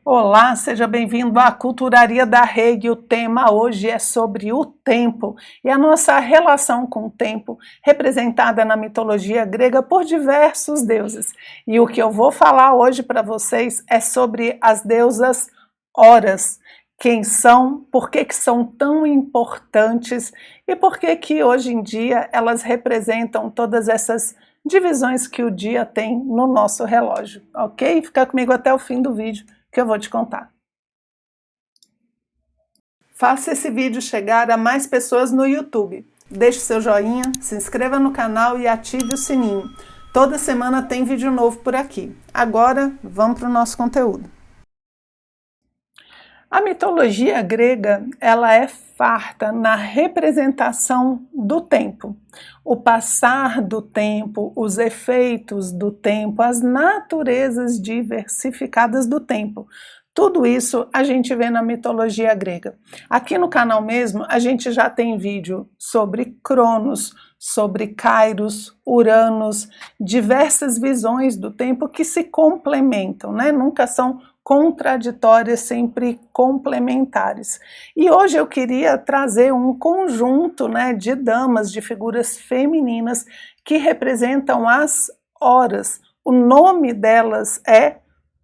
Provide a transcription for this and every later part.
Olá, seja bem-vindo à Culturaria da Reg. O tema hoje é sobre o tempo e a nossa relação com o tempo, representada na mitologia grega por diversos deuses. E o que eu vou falar hoje para vocês é sobre as deusas Horas. Quem são, por que são tão importantes e por que hoje em dia elas representam todas essas divisões que o dia tem no nosso relógio, ok? Fica comigo até o fim do vídeo que eu vou te contar. Faça esse vídeo chegar a mais pessoas no YouTube. Deixe seu joinha, se inscreva no canal e ative o sininho. Toda semana tem vídeo novo por aqui. Agora, vamos para o nosso conteúdo. A mitologia grega, ela é farta na representação do tempo. O passar do tempo, os efeitos do tempo, as naturezas diversificadas do tempo. Tudo isso a gente vê na mitologia grega. Aqui no canal mesmo, a gente já tem vídeo sobre Cronos, sobre Kairos, Uranos, diversas visões do tempo que se complementam, né? Nunca são contraditórias, sempre complementares. E hoje eu queria trazer um conjunto, né, de damas, de figuras femininas que representam as horas. O nome delas é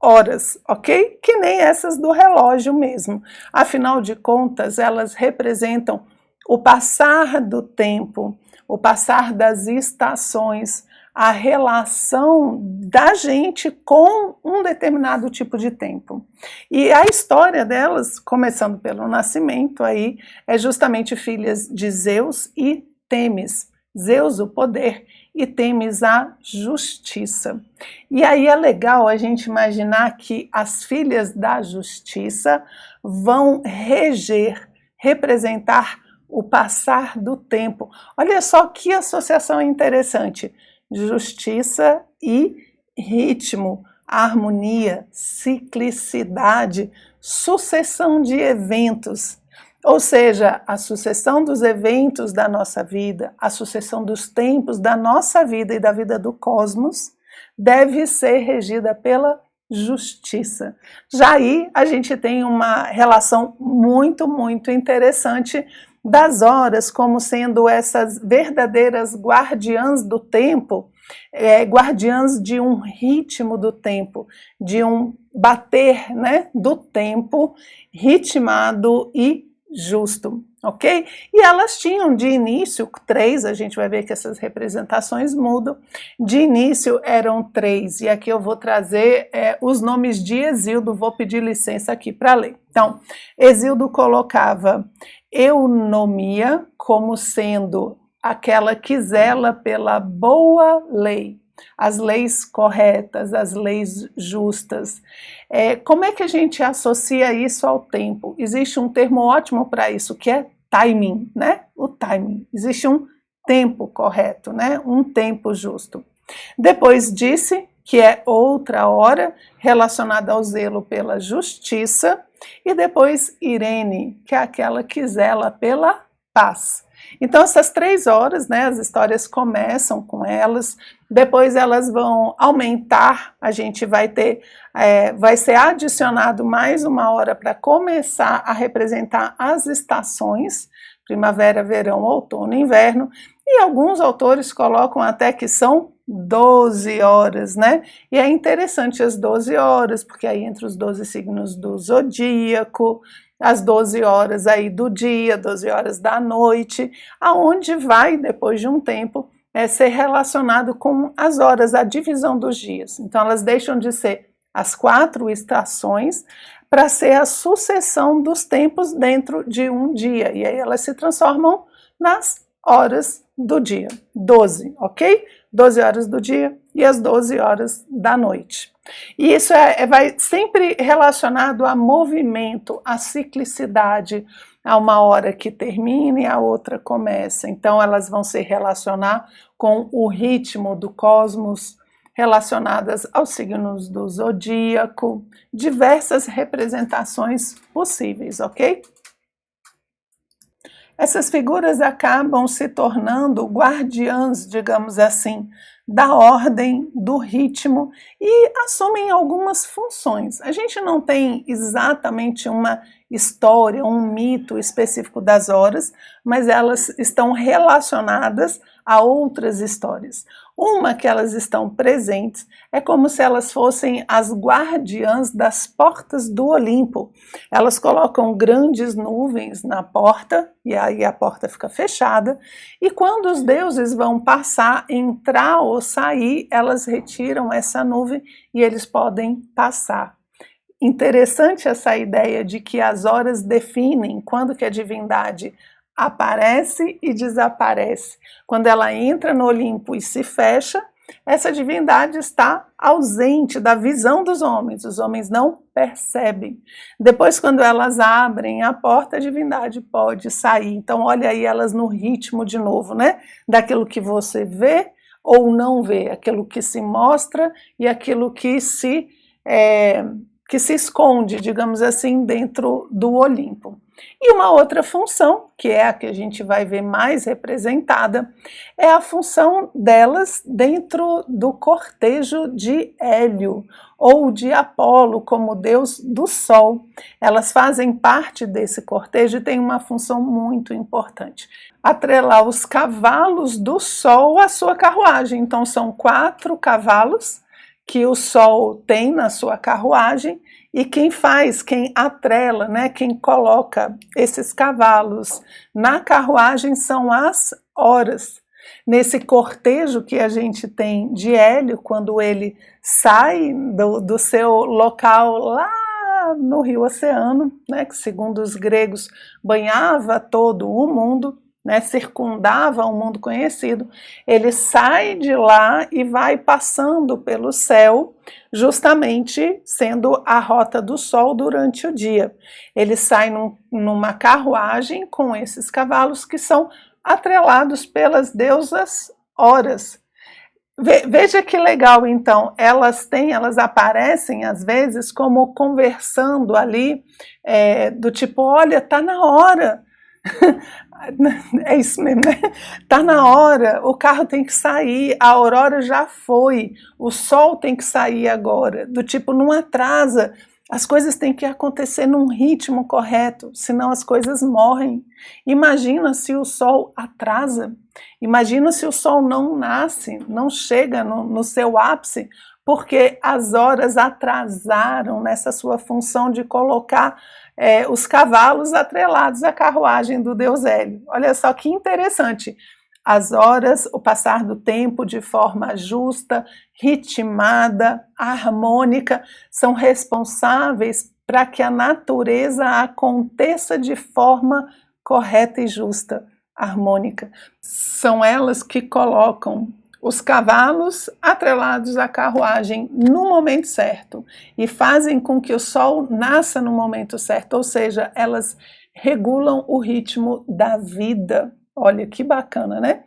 Horas, ok? Que nem essas do relógio mesmo. Afinal de contas, elas representam o passar do tempo, o passar das estações, a relação da gente com um determinado tipo de tempo. E a história delas, começando pelo nascimento, aí, é justamente filhas de Zeus e Temis. Zeus, o poder, e Temis, a justiça. E aí é legal a gente imaginar que as filhas da justiça vão reger, representar o passar do tempo. Olha só que associação interessante. Justiça e ritmo, harmonia, ciclicidade, sucessão de eventos. Ou seja, a sucessão dos eventos da nossa vida, a sucessão dos tempos da nossa vida e da vida do cosmos, deve ser regida pela justiça. Já aí a gente tem uma relação muito interessante das horas como sendo essas verdadeiras guardiãs do tempo, guardiãs de um ritmo do tempo, de um bater, né, do tempo ritmado e justo, ok? E elas tinham de início 3, a gente vai ver que essas representações mudam, de início eram 3, e aqui eu vou trazer os nomes de Hesíodo, vou pedir licença aqui para ler. Então, Hesíodo colocava Eunomia como sendo aquela que zela pela boa lei, as leis corretas, as leis justas. Como é que a gente associa isso ao tempo? Existe um termo ótimo para isso, que é timing, né? O timing. Existe um tempo correto, né? Um tempo justo. Depois disse que é outra hora relacionada ao zelo pela justiça, e depois Irene, que é aquela que zela pela paz. Então essas 3 horas, né, as histórias começam com elas, depois elas vão aumentar, a gente vai ter, vai ser adicionado mais uma hora para começar a representar as estações, primavera, verão, outono, inverno, e alguns autores colocam até que são 12 horas, né? E é interessante as 12 horas, porque aí entre os 12 signos do zodíaco, as 12 horas aí do dia, 12 horas da noite, aonde vai, depois de um tempo, ser relacionado com as horas, a divisão dos dias. Então elas deixam de ser as 4 estações para ser a sucessão dos tempos dentro de um dia, e aí elas se transformam nas horas do dia, 12, ok? 12 horas do dia e as 12 horas da noite. E isso vai sempre relacionado a movimento, a ciclicidade, a uma hora que termina e a outra começa. Então elas vão se relacionar com o ritmo do cosmos, relacionadas aos signos do zodíaco, diversas representações possíveis, ok? Essas figuras acabam se tornando guardiãs, digamos assim, da ordem, do ritmo e assumem algumas funções. A gente não tem exatamente uma história, um mito específico das horas, mas elas estão relacionadas a outras histórias. Uma que elas estão presentes é como se elas fossem as guardiãs das portas do Olimpo. Elas colocam grandes nuvens na porta, e aí a porta fica fechada, e quando os deuses vão passar, entrar ou sair, elas retiram essa nuvem e eles podem passar. Interessante essa ideia de que as horas definem quando que a divindade aparece e desaparece. Quando ela entra no Olimpo e se fecha, essa divindade está ausente da visão dos homens, os homens não percebem. Depois, quando elas abrem a porta, a divindade pode sair. Então, olha aí elas no ritmo de novo, né? Daquilo que você vê ou não vê, aquilo que se mostra e aquilo que se esconde, digamos assim, dentro do Olimpo. E uma outra função, que é a que a gente vai ver mais representada, é a função delas dentro do cortejo de Hélio, ou de Apolo, como deus do sol. Elas fazem parte desse cortejo e têm uma função muito importante: atrelar os cavalos do sol à sua carruagem. Então são 4 cavalos que o sol tem na sua carruagem, e quem atrela, né, quem coloca esses cavalos na carruagem são as horas. Nesse cortejo que a gente tem de Hélio, quando ele sai do seu local lá no Rio Oceano, né, que segundo os gregos banhava todo o mundo, né, circundava o mundo conhecido, ele sai de lá e vai passando pelo céu, justamente sendo a rota do sol durante o dia. Ele sai numa carruagem com esses cavalos que são atrelados pelas deusas horas. Veja que legal, então, elas aparecem às vezes como conversando ali, do tipo, olha, tá na hora. É isso mesmo, né? Tá na hora, o carro tem que sair, a aurora já foi, o sol tem que sair agora, do tipo, não atrasa, as coisas têm que acontecer num ritmo correto, senão as coisas morrem. Imagina se o sol atrasa, imagina se o sol não nasce, não chega no seu ápice, porque as horas atrasaram nessa sua função de colocar os cavalos atrelados à carruagem do deus Hélio. Olha só que interessante. As horas, o passar do tempo de forma justa, ritmada, harmônica, são responsáveis para que a natureza aconteça de forma correta e justa, harmônica. São elas que colocam os cavalos atrelados à carruagem no momento certo e fazem com que o sol nasça no momento certo, ou seja, elas regulam o ritmo da vida. Olha que bacana, né?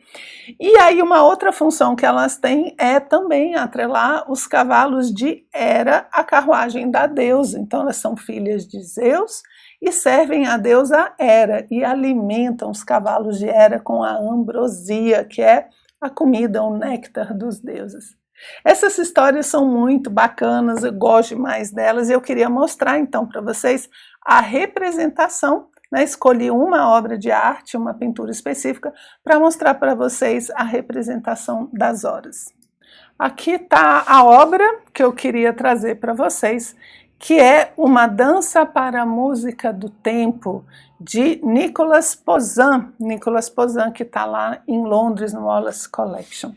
E aí uma outra função que elas têm é também atrelar os cavalos de Hera à carruagem da deusa. Então elas são filhas de Zeus e servem a deusa Hera e alimentam os cavalos de Hera com a ambrosia, que é a comida, o néctar dos deuses. Essas histórias são muito bacanas, eu gosto demais delas e eu queria mostrar então para vocês a representação, né? Escolhi uma obra de arte, uma pintura específica, para mostrar para vocês a representação das horas. Aqui está a obra que eu queria trazer para vocês, que é uma dança para a música do tempo, de Nicolas Poussin. Nicolas Poussin, que está lá em Londres, no Wallace Collection.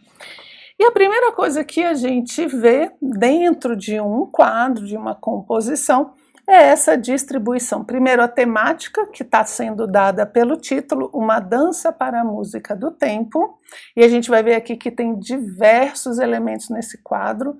E a primeira coisa que a gente vê dentro de um quadro, de uma composição, é essa distribuição. Primeiro a temática, que está sendo dada pelo título, Uma Dança para a Música do Tempo, e a gente vai ver aqui que tem diversos elementos nesse quadro,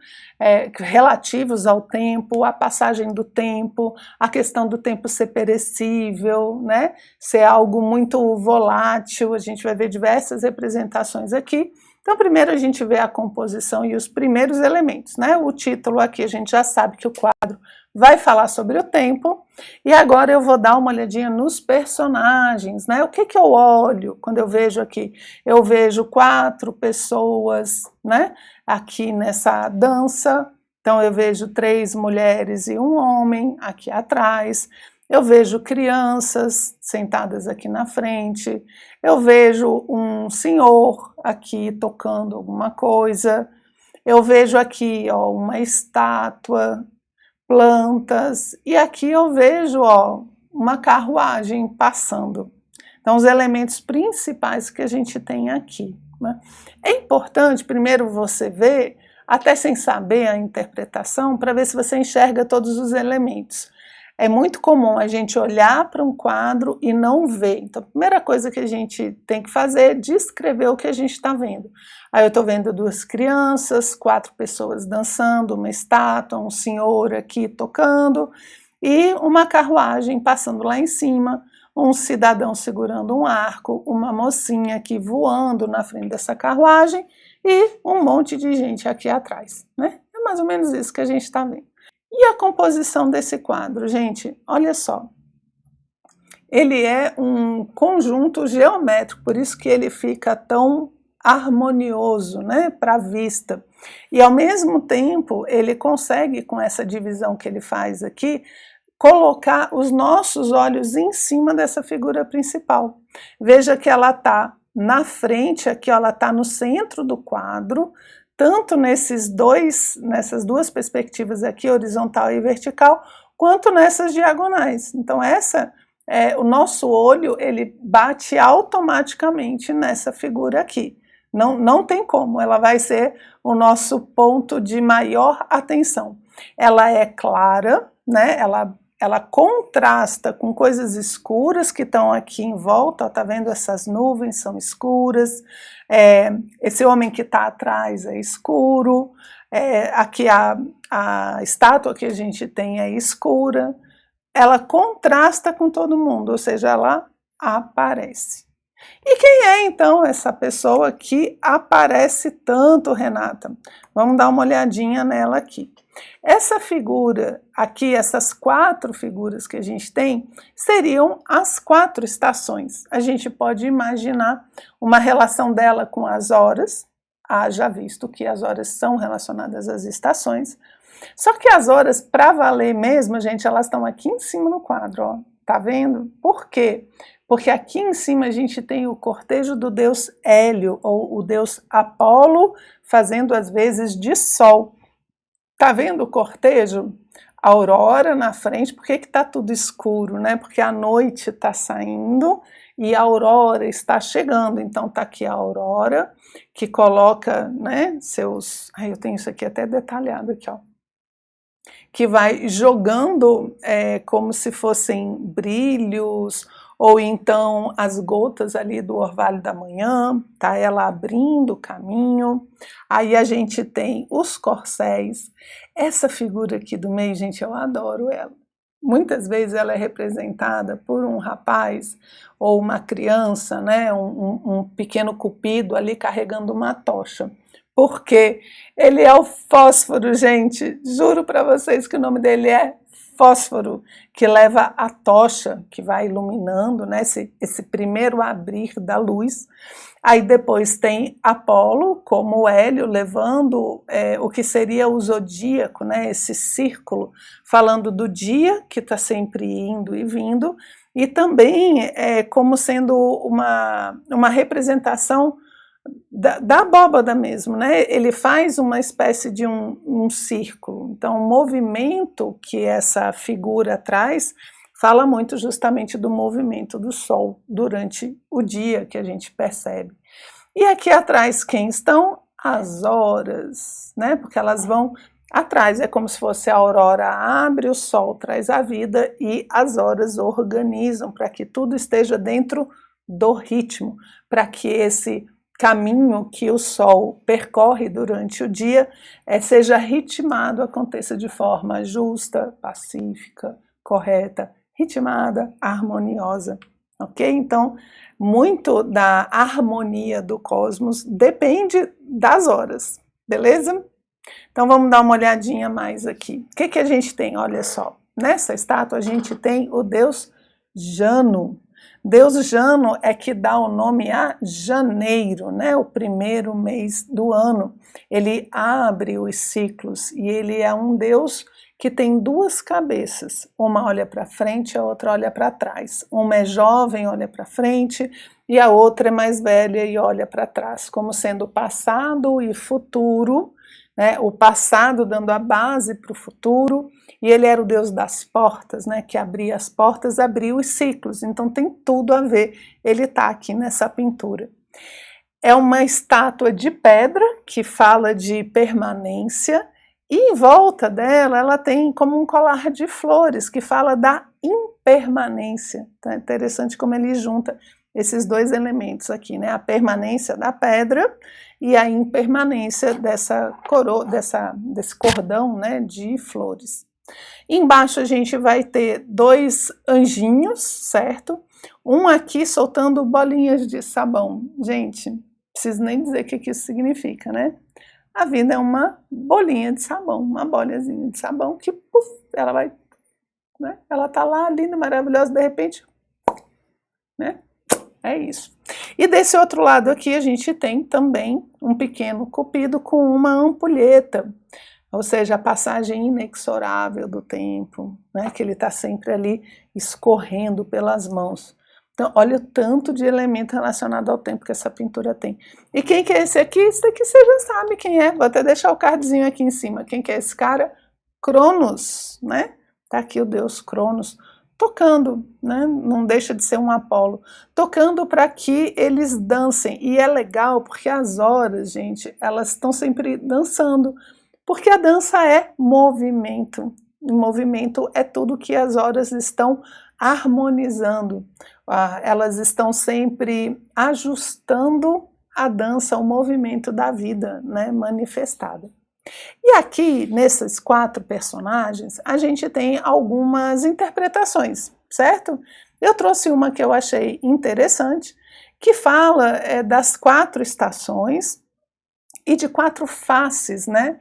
relativos ao tempo, a passagem do tempo, a questão do tempo ser perecível, né? Ser algo muito volátil, a gente vai ver diversas representações aqui. Então primeiro a gente vê a composição e os primeiros elementos, né? O título aqui a gente já sabe que o quadro vai falar sobre o tempo, e agora eu vou dar uma olhadinha nos personagens, né? O que que eu olho quando eu vejo aqui? Eu vejo 4 pessoas, né? Aqui nessa dança, então eu vejo 3 mulheres e um homem aqui atrás, eu vejo crianças sentadas aqui na frente, eu vejo um senhor aqui tocando alguma coisa, eu vejo aqui, ó, uma estátua, plantas, e aqui eu vejo, ó, uma carruagem passando. Então, os elementos principais que a gente tem aqui, né? É importante, primeiro, você ver, até sem saber a interpretação, para ver se você enxerga todos os elementos. É muito comum a gente olhar para um quadro e não ver. Então, a primeira coisa que a gente tem que fazer é descrever o que a gente está vendo. Aí eu estou vendo 2 crianças, 4 pessoas dançando, uma estátua, um senhor aqui tocando e uma carruagem passando lá em cima, um cidadão segurando um arco, uma mocinha aqui voando na frente dessa carruagem e um monte de gente aqui atrás, né? É mais ou menos isso que a gente está vendo. E a composição desse quadro, gente, olha só. Ele é um conjunto geométrico, por isso que ele fica tão harmonioso, né, para a vista. E ao mesmo tempo, ele consegue, com essa divisão que ele faz aqui, colocar os nossos olhos em cima dessa figura principal. Veja que ela está na frente, aqui ó, ela está no centro do quadro, tanto nessas 2 perspectivas aqui, horizontal e vertical, quanto nessas diagonais. Então o nosso olho, ele bate automaticamente nessa figura aqui. Não tem como, ela vai ser o nosso ponto de maior atenção. Ela é clara, né? Ela contrasta com coisas escuras que estão aqui em volta, ó, tá vendo? Essas nuvens são escuras, esse homem que está atrás é escuro, aqui a estátua que a gente tem é escura, ela contrasta com todo mundo, ou seja, ela aparece. E quem é então essa pessoa que aparece tanto, Renata? Vamos dar uma olhadinha nela aqui. Essa figura aqui, essas 4 figuras que a gente tem, seriam as 4 estações. A gente pode imaginar uma relação dela com as horas, já visto que as horas são relacionadas às estações, só que as horas, para valer mesmo, gente, elas estão aqui em cima no quadro, ó. Tá vendo? Por quê? Porque aqui em cima a gente tem o cortejo do deus Hélio, ou o deus Apolo, fazendo as vezes de sol. Tá vendo o cortejo? A aurora na frente. Por que que tá tudo escuro, né? Porque a noite está saindo e a aurora está chegando. Então tá aqui a aurora, que coloca, né, seus... Ai, eu tenho isso aqui até detalhado aqui, ó. Que vai jogando como se fossem brilhos, ou então as gotas ali do orvalho da manhã, tá? Ela abrindo o caminho. Aí a gente tem os corcéis. Essa figura aqui do meio, gente, eu adoro ela. Muitas vezes ela é representada por um rapaz ou uma criança, né? Um pequeno cupido ali carregando uma tocha. Porque ele é o fósforo, gente. Juro para vocês que o nome dele é fósforo, que leva a tocha, que vai iluminando, né, esse primeiro abrir da luz. Aí depois tem Apolo, como o Hélio, levando o que seria o zodíaco, né, esse círculo, falando do dia, que está sempre indo e vindo, e também como sendo uma representação da abóbada mesmo, né? Ele faz uma espécie de um círculo. Então, o movimento que essa figura traz fala muito justamente do movimento do Sol durante o dia, que a gente percebe. E aqui atrás, quem estão? As horas, né? Porque elas vão atrás, é como se fosse a aurora abre, o Sol traz a vida e as horas organizam para que tudo esteja dentro do ritmo, para que esse caminho que o Sol percorre durante o dia seja ritmado, aconteça de forma justa, pacífica, correta, ritmada, harmoniosa, ok? Então, muito da harmonia do cosmos depende das horas, beleza? Então vamos dar uma olhadinha mais aqui. O que a gente tem? Olha só, nessa estátua a gente tem o deus Jano. Deus Jano é que dá o nome a janeiro, né? O primeiro mês do ano. Ele abre os ciclos e ele é um deus que tem duas cabeças. Uma olha para frente, a outra olha para trás. Uma é jovem, olha para frente, e a outra é mais velha e olha para trás, como sendo passado e futuro, né? O passado dando a base para o futuro, e ele era o deus das portas, né? Que abria as portas, abria os ciclos, então tem tudo a ver, ele está aqui nessa pintura. É uma estátua de pedra que fala de permanência, e em volta dela ela tem como um colar de flores que fala da impermanência. Então é interessante como ele junta esses dois elementos aqui, né? A permanência da pedra e a impermanência desse cordão, né, de flores. Embaixo a gente vai ter dois anjinhos, certo? Um aqui soltando bolinhas de sabão. Gente, não preciso nem dizer o que isso significa, né? A vida é uma bolinha de sabão, uma bolhazinha de sabão que, puf, ela vai, né? Ela tá lá, linda, maravilhosa, de repente, né? É isso. E desse outro lado aqui a gente tem também um pequeno cupido com uma ampulheta, ou seja, a passagem inexorável do tempo, né? Que ele está sempre ali escorrendo pelas mãos. Então, olha o tanto de elemento relacionado ao tempo que essa pintura tem. E quem que é esse aqui? Esse daqui você já sabe quem é. Vou até deixar o cardzinho aqui em cima. Quem que é esse cara? Cronos, né? Tá aqui o deus Cronos, tocando, né? Não deixa de ser um Apolo, tocando para que eles dancem. E é legal porque as horas, gente, elas estão sempre dançando, porque a dança é movimento. E movimento é tudo que as horas estão harmonizando. Elas estão sempre ajustando a dança, o movimento da vida, né, manifestada. E aqui, nesses quatro personagens, a gente tem algumas interpretações, certo? Eu trouxe uma que eu achei interessante, que fala das quatro estações e de quatro faces, né,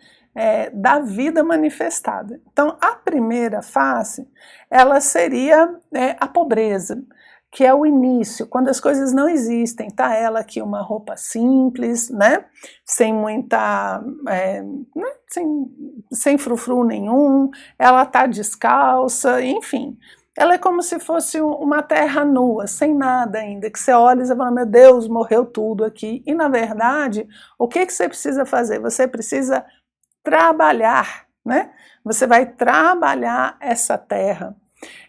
da vida manifestada. Então, a primeira face, ela seria a pobreza, que é o início, quando as coisas não existem. Tá ela aqui, uma roupa simples, né? Sem muita, né? sem frufru nenhum, ela tá descalça, enfim. Ela é como se fosse uma terra nua, sem nada ainda, que você olha e você fala, meu Deus, morreu tudo aqui. E na verdade, o que você precisa fazer? Você precisa trabalhar, né? Você vai trabalhar essa terra.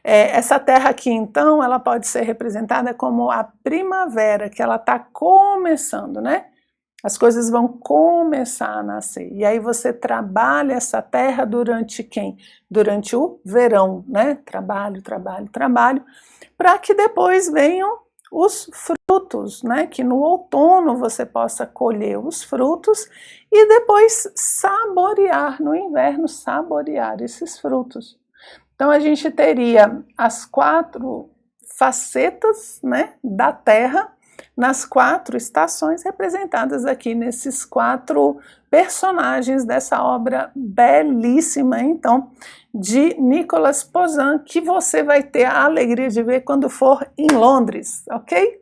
Essa terra aqui, então, ela pode ser representada como a primavera, que ela está começando, né? As coisas vão começar a nascer. E aí você trabalha essa terra durante quem? Durante o verão, né? Trabalho, trabalho, trabalho, para que depois venham os frutos, né? Que no outono você possa colher os frutos e depois saborear, no inverno, saborear esses frutos. Então a gente teria as quatro facetas, né, da Terra, nas quatro estações representadas aqui nesses quatro personagens dessa obra belíssima, então, de Nicolas Poussin, que você vai ter a alegria de ver quando for em Londres, ok?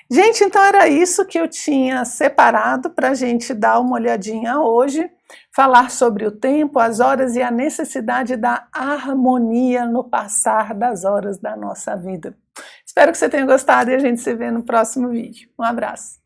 Gente, então era isso que eu tinha separado para a gente dar uma olhadinha hoje, falar sobre o tempo, as horas e a necessidade da harmonia no passar das horas da nossa vida. Espero que você tenha gostado e a gente se vê no próximo vídeo. Um abraço.